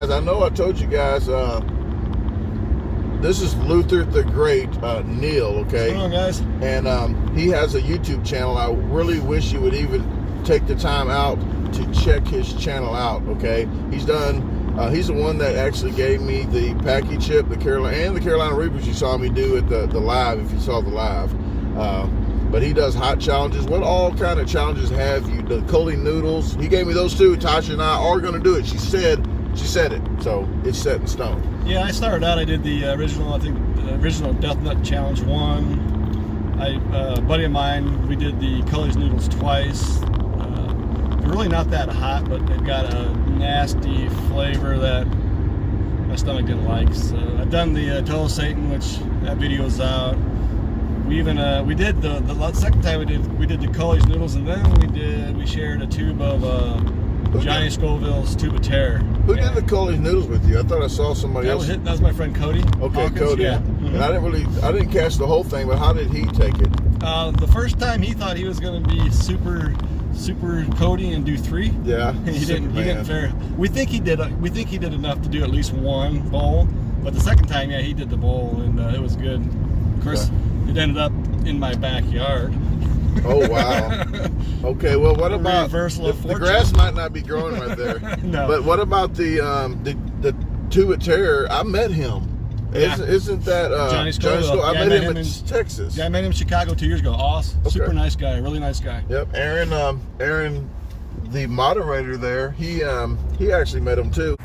As I know I told you guys, this is Luther the Great, Neil, okay? What's going on, guys? And he has a YouTube channel. I really wish you would even take the time out to check his channel out, okay? He's the one that actually gave me the Packy chip, the Carolina Reapers you saw me do at the live, if you saw the live. But he does hot challenges. What all kind of challenges have you? The Coley noodles. He gave me those too. Tasha and I are going to do it. She said it. So it's set in stone. Yeah, I started out. I did the original Death Nut Challenge 1. A buddy of mine, we did the Coley's noodles twice. They're really not that hot, but they've got a nasty flavor that my stomach didn't like. So I've done the Total Satan, which that video's out. We even we did the second time we did the Coley's noodles, and then we shared a tube of Johnny Scoville's Tube of Terror. Who did the Coley's noodles with you? I thought I saw somebody else. That was my friend Cody. Okay, Hawkins. Cody. Yeah. And I didn't catch the whole thing, but how did he take it? The first time he thought he was going to be super Cody and do 3. Yeah. He didn't fare. We think he did enough to do at least one bowl, but the second time, yeah, he did the bowl, and it was good. Of course, it ended up in my backyard. Oh wow. Okay, well, what about the grass might not be growing right there? No. But what about the Tube of Terror? I met him. Yeah. Isn't that Johnny Scoville? I met him in Texas. Yeah, I met him in Chicago 2 years ago. Awesome, Okay. Super nice guy, really nice guy. Yep, Aaron, the moderator there, he actually met him too.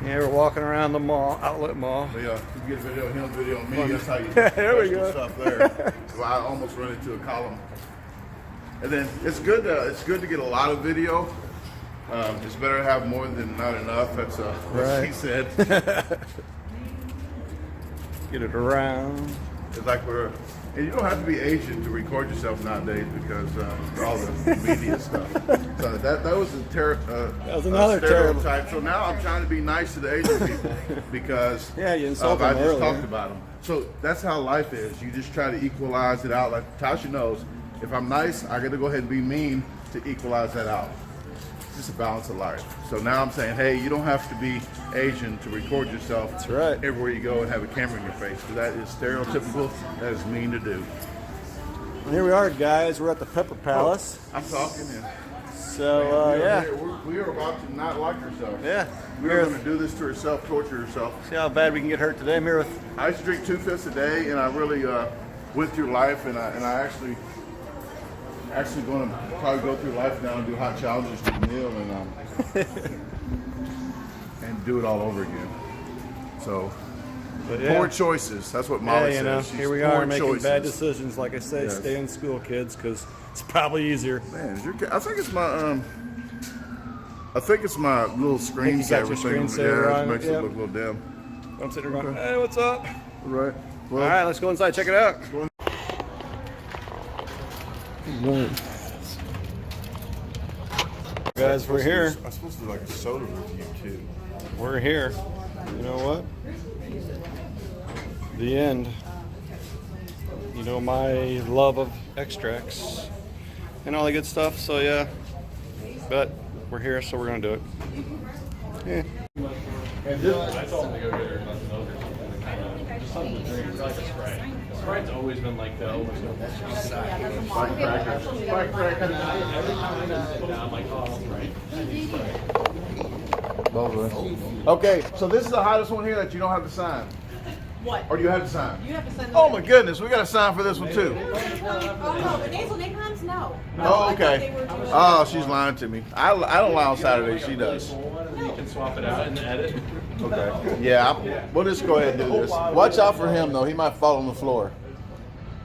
Yeah, we're walking around the mall, outlet mall. So, yeah, you get a video of him, video of me. That's how you There we go. stuff there. So I almost run into a column. And then it's good to get a lot of video. It's better to have more than not enough. That's what he said. Get it around. It's like and you don't have to be Asian to record yourself nowadays because of all the media stuff. So that was another stereotype. So now I'm trying to be nice to the Asian people because Yeah, you insulted I them just earlier. talked about them. So that's how life is. You just try to equalize it out. Like Tasha knows, if I'm nice, I got to go ahead and be mean to equalize that out. It's just a balance of life. So now I'm saying, hey, you don't have to be Asian to record yourself. That's right. Everywhere you go and have a camera in your face. Because that is stereotypical. That is mean to do. Well, here we are, guys. We're at the Pepper Palace. I'm talking. Yeah. So yeah. We are about to not like ourselves. Yeah. We're going to do this to ourselves, torture ourselves. See how bad we can get hurt today. I'm here with. I used to drink 2/5 a day, and I really went through life, and I actually going to probably go through life now and do hot challenges with Neil and do it all over again. So poor choices. That's what Molly says. She's here we poor are making choices. bad decisions. Like I say, Yes. stay in school, kids, because it's probably easier. Man, I think it's my little screensaver thing. screensaver on It makes it, it look a little dim. I'm sitting there going, hey, what's up? Right. Well, All right, let's go inside, check it out. Guys, we're here. I'm supposed to do like a soda review too. We're here. You know what? The end. You know my love of extracts and all the good stuff. So yeah, but we're here, so we're gonna do it. Yeah. And this, I told him to go get her nothing over something kind of just something to drink. It's like a Sprite. Sprite's always been like the almost spike crackers. Spike crackers. every time I sit down, I'm like, oh, Sprite. I need Sprite. Okay, so this is the hottest one here that you don't have to sign. What? Or do you have to sign? You have to send. Oh my goodness, we got to sign for this one too. Oh no, the nasal nickrams, no. Oh, I thought okay. they were just- Oh, she's lying to me. I don't lie on Saturday. She does. You can swap it out and edit. Okay. Yeah, we'll just go ahead and do this. Watch out for him though. He might fall on the floor.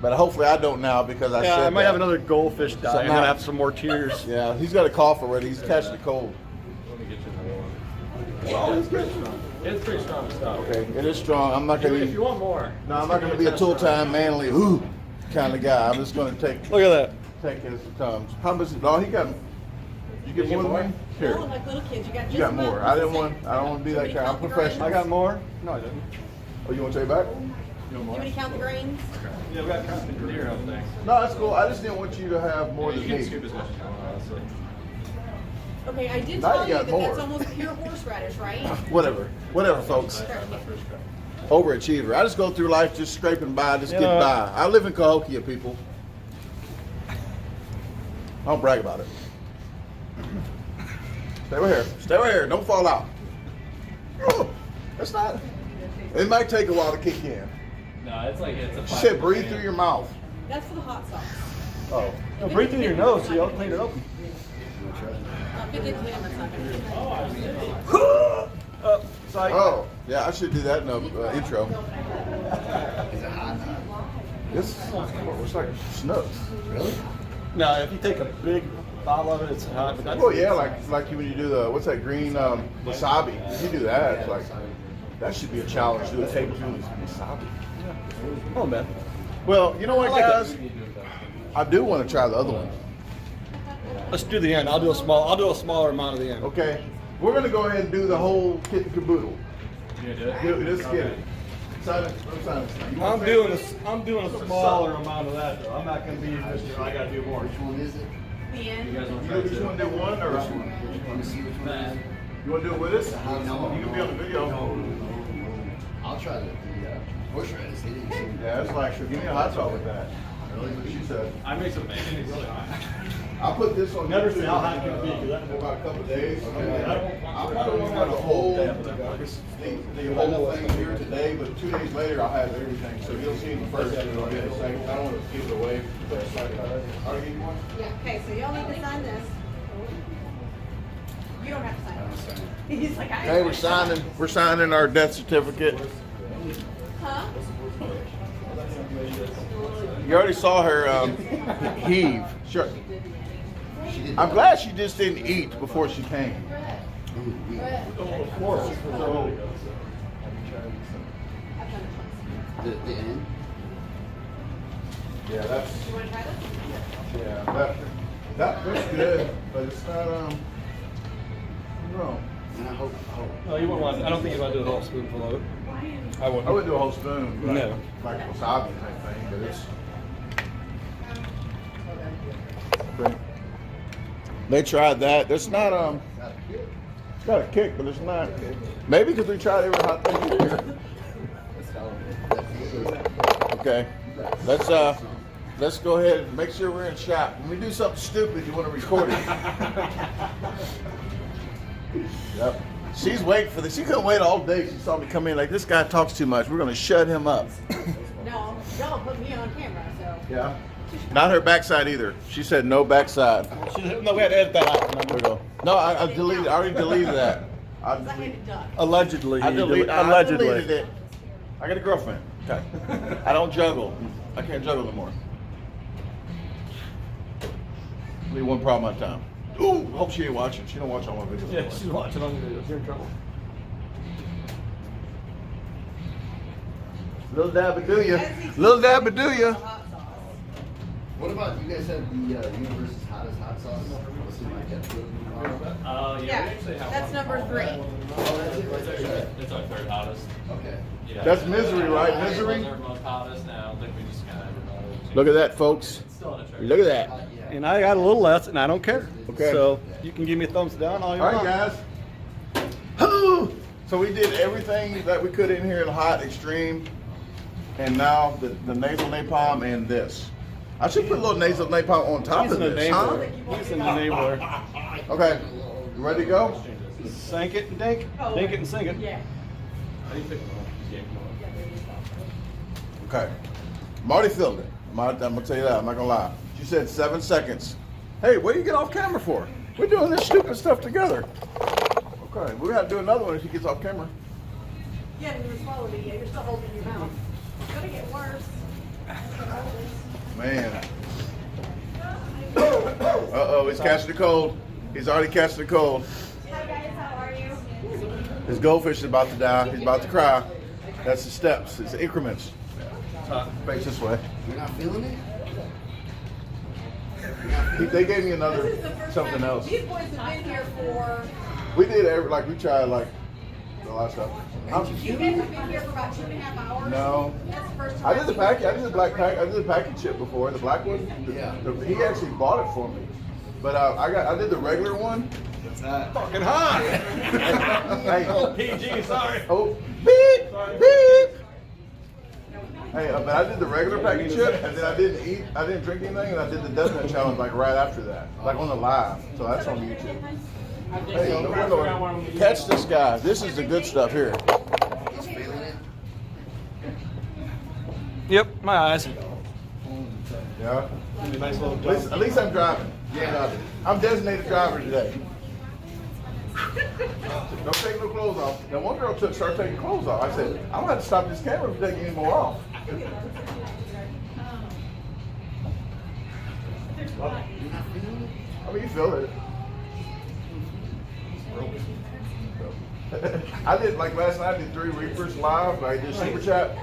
But hopefully I don't now because I Yeah, said I might that. have another goldfish die. I'm gonna have some more tears. Yeah, he's got a cough already. He's catching a cold. Let me get you another one. It's pretty strong stuff. Okay, it is strong. I'm not gonna. If you want more. No, I'm not gonna be a tool-time manly kind of guy. I'm just gonna take Look at that. his How much? Oh, he got. You get more than me? Here. No, like little kids, you got just You got more. enough. I don't want to be that guy. I'm professional. I got more. No, I didn't. Oh, you want to take it back? You want me to count the grains? Yeah, we got constant deer on things. No, that's cool. I just didn't want you to have more than You can me. scoop as much as you want, honestly. Okay, I did Now tell you you got that more. that's almost pure horseradish, right? Whatever, folks. Overachiever. I just go through life just scraping by, just You get know what? by. I live in Cahokia, people. I don't brag about it. Stay right here. Stay right here. Don't fall out. Oh, that's not. It might take a while to kick in. No, it's a. She said breathe through your mouth. That's for the hot sauce. Oh. No, breathe through your nose so you don't clean it open. 50 cleaners not gonna do that. Psych. Oh, yeah, I should do that in the intro. This looks like snuff. Really? No, if you take a big bottle of it, it's hot. But that's, Well, yeah, like when you do the, what's that green wasabi? If you do that, it's like, that should be a challenge. Do a tablespoon of wasabi. oh man. Well, you know what, I like it. guys? I do want to try the other one. Let's do the end. I'll do a smaller amount of the end. Okay, we're gonna go ahead and do the whole kit and caboodle. You gonna do it? Let's get it. Simon, you want I'm to doing say- I'm doing a smaller amount of that though. I'm not gonna be Mr. I gotta do more. The You end. guys want to You try it just too? want to do one or? You want to do it with us? You can be on the video. I'll try the horseradish. Yeah, it's like, sure, give me a hot dog with that. That's what she said. I make some bacon. It's really hot. I'll put this on Never YouTube seen how hot it can be, 'cause that- for about a couple of days. Okay. I'll probably won't have the whole thing here today, but 2 days later I'll have everything. So you'll see it first and it'll be the same. I don't want to give it away. I'll give you one. Yeah, okay, so y'all need to sign this. You don't have to sign it. He's like, I. Okay, we're signing our death certificate. Huh? You already saw her heave. Sure. I'm glad she just didn't eat before she came. The end. Yeah, that's You wanna try this? yeah. That looks good, but it's not no. And I hope. No, you wouldn't want. I don't think you want to do a whole spoonful of it. I wouldn't. I wouldn't do a whole spoon. Like, No. Like wasabi type thing, but it's. Okay. They tried that. It's not It's got a kick, but it's not. Maybe because we tried every hot thing here. Okay. Let's go ahead and make sure we're in shot. When we do something stupid, you want to record it. Yep. She's waiting for this. She couldn't wait all day. She saw me come in like, this guy talks too much. We're going to shut him up. No, y'all put me on camera, so. Yeah. Not her backside either. She said no backside. No, we had to edit that out. There we go. No, I deleted. I already deleted that. I Cause I handed duck. Allegedly. I he deleted allegedly. it. I got a girlfriend. Okay. I don't juggle. I can't juggle no more. Leave one problem at a time. Ooh, hope she ain't watching. She don't watch all my videos. Yeah, she's watching on the videos. You're in trouble. Little dab do ya. Little dab do ya. Hot sauce. What about you guys have the universe's hottest hot sauce? What's in my ketchup? Yeah, we Yeah, actually have that's one. number 3. Oh, that's it right there. It's our third hottest. Okay. Yeah. That's Misery, right? It was Misery? our most hottest now. I think we just kind of. Look at that, folks. It's still in a trick. Look at that. Yeah. And I got a little less, and I don't care. Okay. So you can give me a thumbs down all you All want. right, guys. So we did everything that we could in here in hot extreme, and now the nasal napalm and this. I should put a little nasal napalm on top He's of an this, huh? enabler. He's an enabler. Okay, you ready to go? Sink it and dink. Oh, Dink it and sink it. Yeah. How do you pick them up? Yeah, come on. Okay. Marty filmed it. I'm gonna tell you that. I'm not gonna lie. She said 7 seconds. Hey, what do you get off camera for? We're doing this stupid stuff together. Okay, we gotta do another one if he gets off camera. Yeah, you were swallowing it. Yeah, you're still holding it in your mouth. It's gonna get worse. Man. Uh-oh, he's catching the cold. He's already catching the cold. Hi guys, how are you? His goldfish is about to die. He's about to cry. That's the steps. It's increments. Face this way. You're not feeling it? They gave me This another is the first something time. else. These boys have been here for. We did we tried like a lot of stuff. You guys have been here for about 2.5 hours. No. That's the first time. I did the pack. I did the black pack. I did the packet chip before, the black one. Yeah. He actually bought it for me, but I did the regular one, It's hot. Fucking hot. Hey, PG, sorry. oh, beep, beep. Hey, but I did the regular package chip, and then I didn't drink anything, and I did the Death Nut challenge like right after that, like on the live. So that's on YouTube. Hey, Lord, catch this guy. This is the good stuff here. He's feeling it. Yep, my eyes. Yeah. Nice little At least I'm driving. Yeah. I'm designated driver today. Don't take no clothes off. Now one girl started taking clothes off. I said, I'm gonna have to stop this camera from taking any more off. I mean, you feel it. I did, like last night, I did 3 Reapers live. I did Super Chat.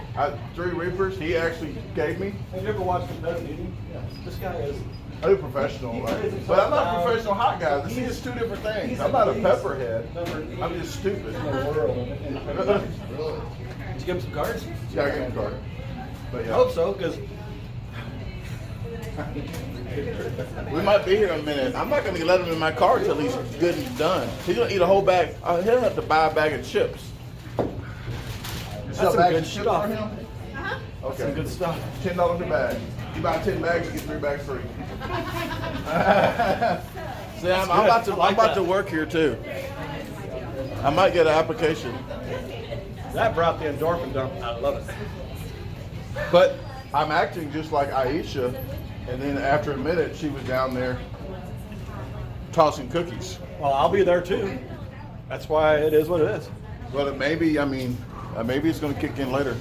3 Reapers, he actually gave me. Have you ever watched him eating? Yes. This guy is. I do professional, but I'm not a professional hot guy. This is 2 different things. I'm not a pepperhead. I'm just stupid. Really? Did you give him some cards? Yeah, I get a card. But I yeah. hope so, because We might be here in a minute. I'm not going to let him in my car until he's good and done. He's going to eat a whole bag. He'll have to buy a bag of chips. That's some bag good of chips stuff. for him? Okay. Some good stuff. $10 a bag. You buy 10 bags, you get 3 bags free. See, I'm about to work here too. I might get an application. That brought the endorphin dump. I love it. But I'm acting just like Aisha, and then after a minute, she was down there tossing cookies. Well, I'll be there too. That's why it is what it is. But maybe, maybe it's going to kick in later.